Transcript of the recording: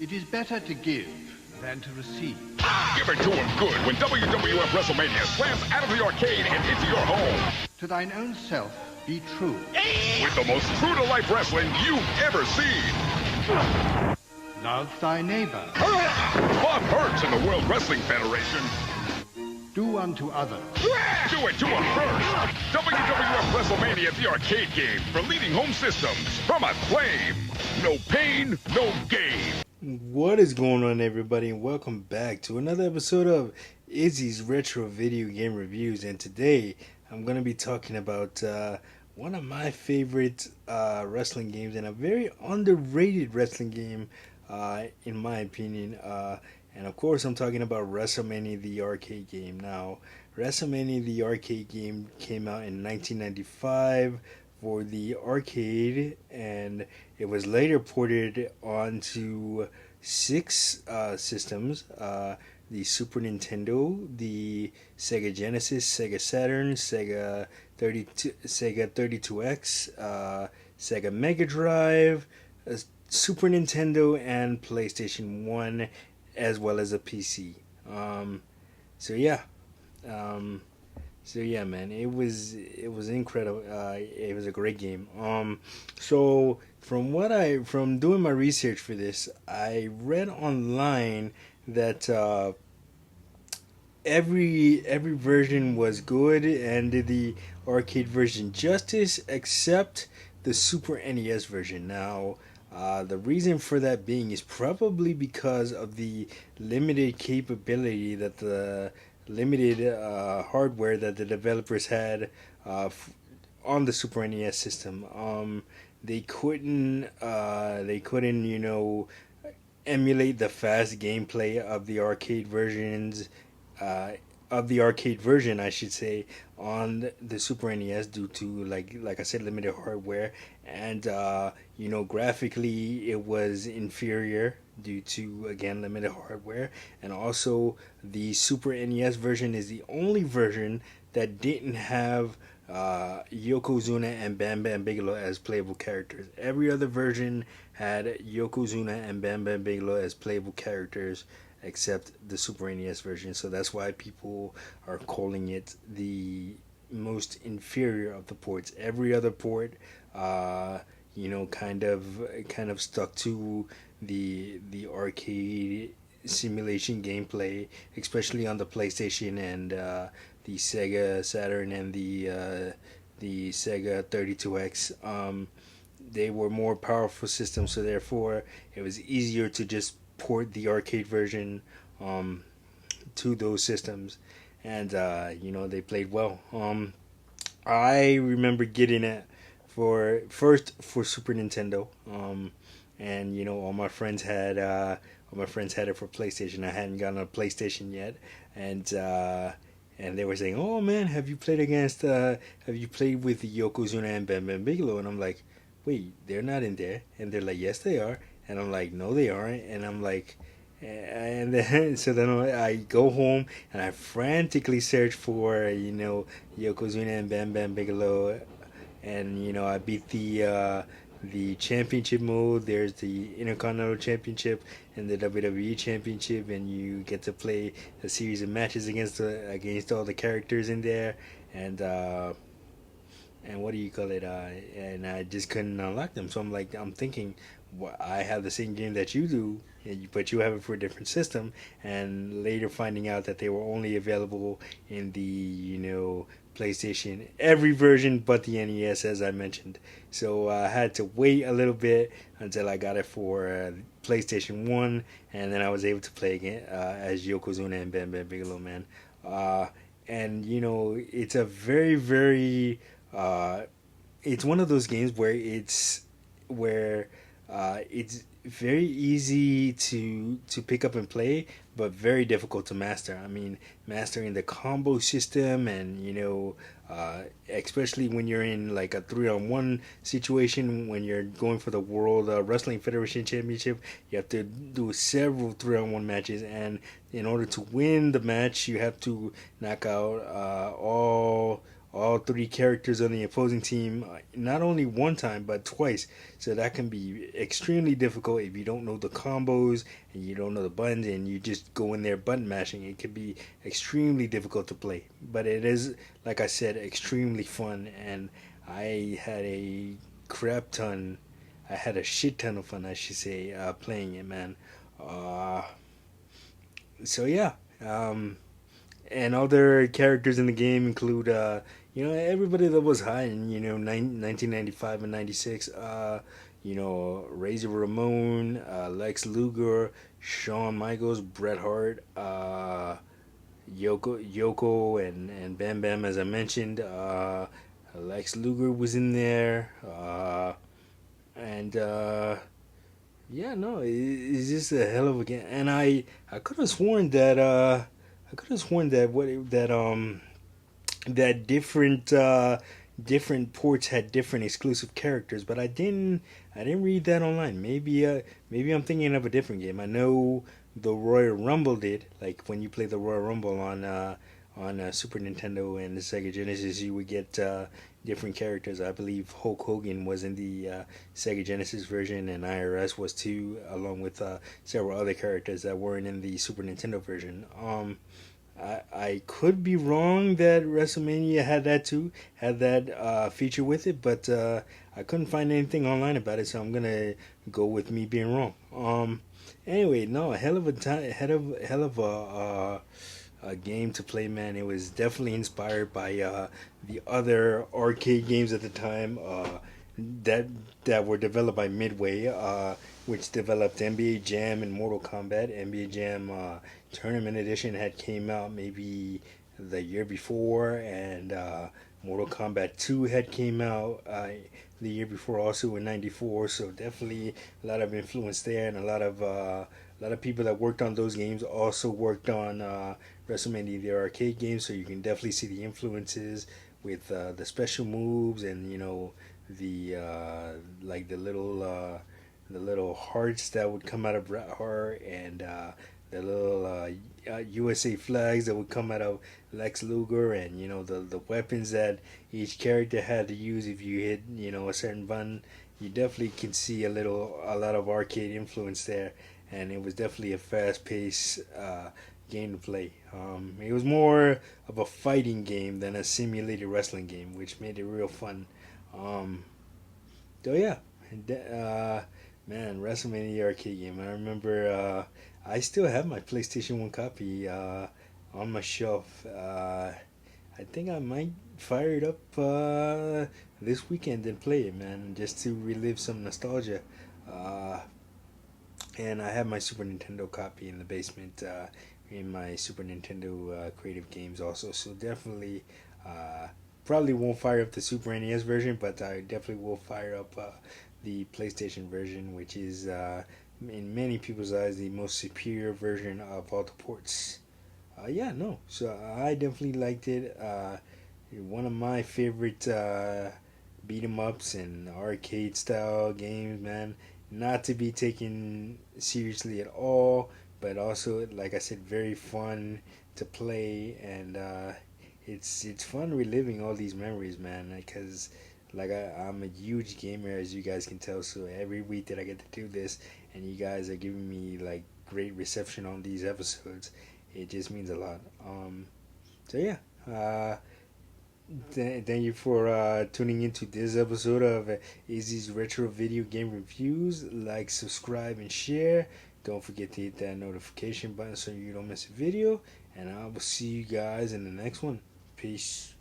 It is better to give than to receive. Give it to him good when WWF Wrestlemania slams out of the arcade and into your home. To thine own self be true. With the most true-to-life wrestling you've ever seen. Love thy neighbor. Bob Hurts in the World Wrestling Federation. Do unto others. Do it to him first. WWF Wrestlemania, the arcade game for leading home systems from Acclaim. No pain, no gain. What is going on, everybody, and welcome back to another episode of Izzy's Retro Video Game Reviews. And today I'm going to be talking about one of my favorite wrestling games, and a very underrated wrestling game in my opinion. And of course I'm talking about Wrestlemania, the arcade game. Now, Wrestlemania, the arcade game came out in 1995 for the arcade, and it was later ported onto six systems: the Super Nintendo, the Sega Genesis, Sega Saturn, Sega 32X, Sega Mega Drive, Super Nintendo, and PlayStation 1, as well as a PC. So yeah, man, it was incredible. It was a great game. So from doing my research for this, I read online that every version was good and did the arcade version justice, except the Super NES version. Now, the reason for that being is probably because of the limited capability that the limited hardware that the developers had on the Super NES system. They couldn't emulate the fast gameplay of the arcade versions, of the arcade version, I should say, on the Super NES due to, like I said, limited hardware, and graphically it was inferior due to, again, limited hardware. And also the Super NES version is the only version that didn't have Yokozuna and Bam Bam Bigelow as playable characters. Every other version had Yokozuna and Bam Bam Bigelow as playable characters, except the Super NES version. So that's why people are calling it the most inferior of the ports. Every other port, kind of stuck to the arcade simulation gameplay, especially on the PlayStation and the Sega Saturn and the Sega 32X. They were more powerful systems, so therefore it was easier to just port the arcade version to those systems, and they played well. I remember getting it for Super Nintendo, and all my friends had it for PlayStation. I hadn't gotten a PlayStation yet, and they were saying, "Oh man, have you played with Yokozuna and Bam Bam Bigelow?" And I'm like, "Wait, they're not in there?" And they're like, "Yes, they are." And I'm like, "No, they aren't." And I'm like, and then I go home and I frantically search for Yokozuna and Bam Bam Bigelow, and I beat the championship mode. There's the Intercontinental Championship and the WWE Championship, and you get to play a series of matches against all the characters in there, and what do you call it? And I just couldn't unlock them. So I'm thinking, well, I have the same game that you do, but you have it for a different system. And later finding out that they were only available in the PlayStation, every version but the NES, as I mentioned. So I had to wait a little bit until I got it for PlayStation 1, and then I was able to play again as Yokozuna and Bam Bam Bigelow, man. And it's a very, very it's one of those games where it's very easy to pick up and play, but very difficult to master. I mean, mastering the combo system, and especially when you're in like a 3-on-1 situation, when you're going for the World Wrestling Federation Championship, you have to do several 3-on-1 matches, and in order to win the match, you have to knock out all all three characters on the opposing team, not only one time but twice. So that can be extremely difficult if you don't know the combos and you don't know the buttons and you just go in there button mashing. It can be extremely difficult to play, but it is, like I said, extremely fun. And I had a crap ton. I had a shit ton of fun, I should say, playing it, man. Uh, so yeah. And other characters in the game include, everybody that was high in, 1995 and 96. Razor Ramon, Lex Luger, Shawn Michaels, Bret Hart, Yoko, and Bam Bam, as I mentioned. Lex Luger was in there. And yeah, no, it's just a hell of a game. And I could have sworn that that different ports had different exclusive characters, but I didn't read that online. Maybe I'm thinking of a different game. I know the Royal Rumble did. Like when you play the Royal Rumble on Super Nintendo and the Sega Genesis, you would get different characters. I believe Hulk Hogan was in the Sega Genesis version, and IRS was too, along with several other characters that weren't in the Super Nintendo version. I could be wrong that WrestleMania had that too, had that feature with it, but I couldn't find anything online about it, so I'm gonna go with me being wrong. Anyway, no, a hell of a time, hell of a game to play, man. It was definitely inspired by the other arcade games at the time that that were developed by Midway, which developed NBA Jam and Mortal Kombat. NBA Jam Tournament Edition had came out maybe the year before, and Mortal Kombat 2 had came out the year before, also in '94. So definitely a lot of influence there, and a lot of people that worked on those games also worked on WrestleMania, the arcade game. So you can definitely see the influences with the special moves, and the like the little hearts that would come out of Bret Hart, and the little USA flags that would come out of Lex Luger, and the weapons that each character had to use if you hit a certain button. You definitely can see a lot of arcade influence there, and it was definitely a fast paced game to play. It was more of a fighting game than a simulated wrestling game, which made it real fun. So yeah, man, WrestleMania arcade game. I remember I still have my PlayStation 1 copy on my shelf. I think I might fire it up this weekend and play it, man, just to relive some nostalgia. And I have my Super Nintendo copy in the basement in my Super Nintendo Creative Games also. So definitely, probably won't fire up the Super NES version, but I definitely will fire up the PlayStation version, which is in many people's eyes the most superior version of all the ports. Yeah, no. So I definitely liked it. One of my favorite beat 'em ups and arcade style games, man. Not to be taken seriously at all, but also, like I said, very fun to play, and it's fun reliving all these memories, man. Because like I'm a huge gamer, as you guys can tell. So every week that I get to do this, and you guys are giving me like great reception on these episodes, it just means a lot. So yeah. Thank you for tuning into this episode of Izzy's Retro Video Game Reviews. Like, subscribe, and share. Don't forget to hit that notification button so you don't miss a video. And I will see you guys in the next one. Peace.